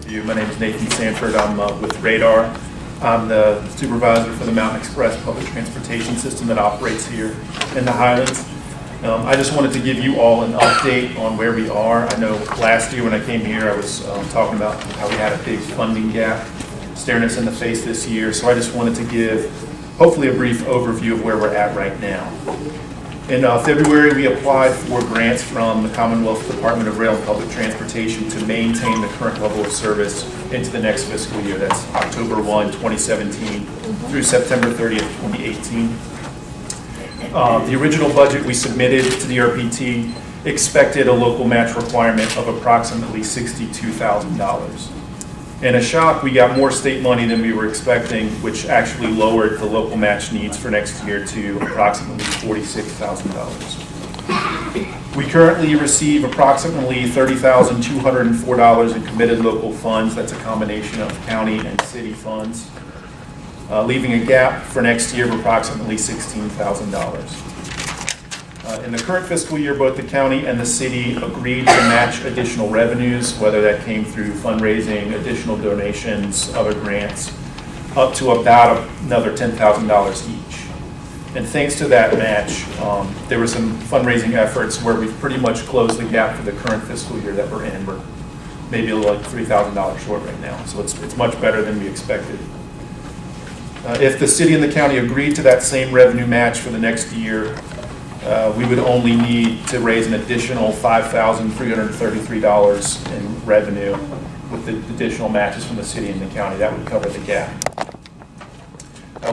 to you. My name is Nathan Stanford. I'm with Radar. I'm the supervisor for the Mountain Express public transportation system that operates here in the Highlands. I just wanted to give you all an update on where we are. I know last year when I came here, I was talking about how we had a big funding gap staring us in the face this year. So I just wanted to give, hopefully, a brief overview of where we're at right now. In February, we applied for grants from the Commonwealth Department of Rail and Public Transportation to maintain the current level of service into the next fiscal year. That's October 1, 2017 through September 30th, 2018. The original budget we submitted to the RPT expected a local match requirement of approximately $62,000. In a shock, we got more state money than we were expecting, which actually lowered the local match needs for next year to approximately $46,000. We currently receive approximately $30,204 in committed local funds. That's a combination of county and city funds, leaving a gap for next year of approximately $16,000. In the current fiscal year, both the county and the city agreed to match additional revenues, whether that came through fundraising, additional donations, other grants, up to about another $10,000 each. And thanks to that match, there were some fundraising efforts where we've pretty much closed the gap for the current fiscal year that we're in. We're maybe like $3,000 short right now, so it's much better than we expected. If the city and the county agreed to that same revenue match for the next year, we would only need to raise an additional $5,333 in revenue with the additional matches from the city and the county. That would cover the gap.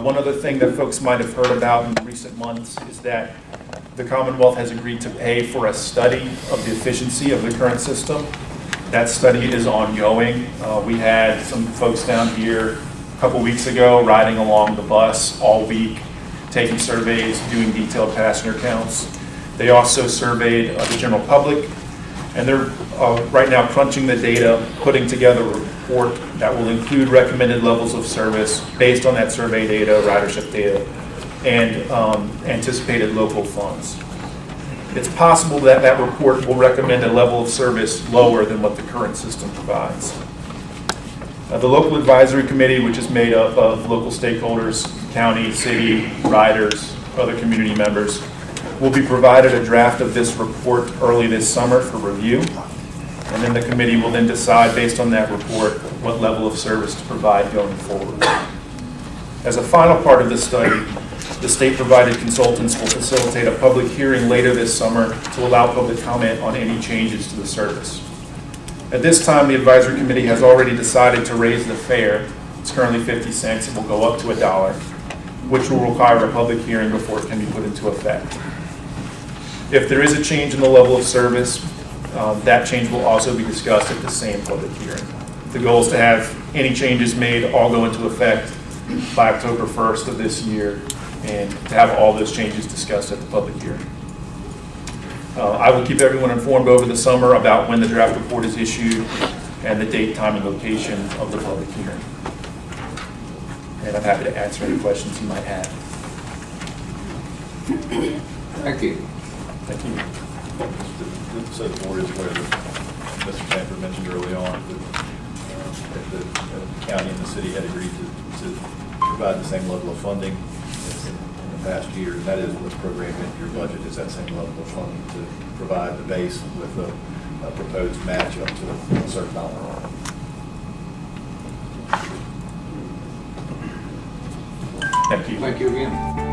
One other thing that folks might have heard about in recent months is that the Commonwealth has agreed to pay for a study of the efficiency of the current system. That study is ongoing. We had some folks down here a couple weeks ago riding along the bus all week, taking surveys, doing detailed passenger counts. They also surveyed the general public, and they're right now crunching the data, putting together a report that will include recommended levels of service based on that survey data, ridership data, and anticipated local funds. It's possible that that report will recommend a level of service lower than what the current system provides. The local advisory committee, which is made up of local stakeholders, county, city, riders, other community members, will be provided a draft of this report early this summer for review. And then the committee will then decide, based on that report, what level of service to provide going forward. As a final part of this study, the state-provided consultants will facilitate a public hearing later this summer to allow public comment on any changes to the service. At this time, the advisory committee has already decided to raise the fare. It's currently 50 cents. It will go up to $1, which will require a public hearing before it can be put into effect. If there is a change in the level of service, that change will also be discussed at the same public hearing. The goal is to have any changes made all go into effect by October 1st of this year, and to have all those changes discussed at the public hearing. I will keep everyone informed over the summer about when the draft report is issued and the date, time, and location of the public hearing. And I'm happy to answer any questions you might have. Thank you. Thank you. So the board is aware that Mr. Stanford mentioned early on that the county and the city had agreed to provide the same level of funding as in the past year, and that is what's programmed into your budget, is that same level of funding to provide the base with a proposed match up to a certain dollar. Thank you. Thank you again.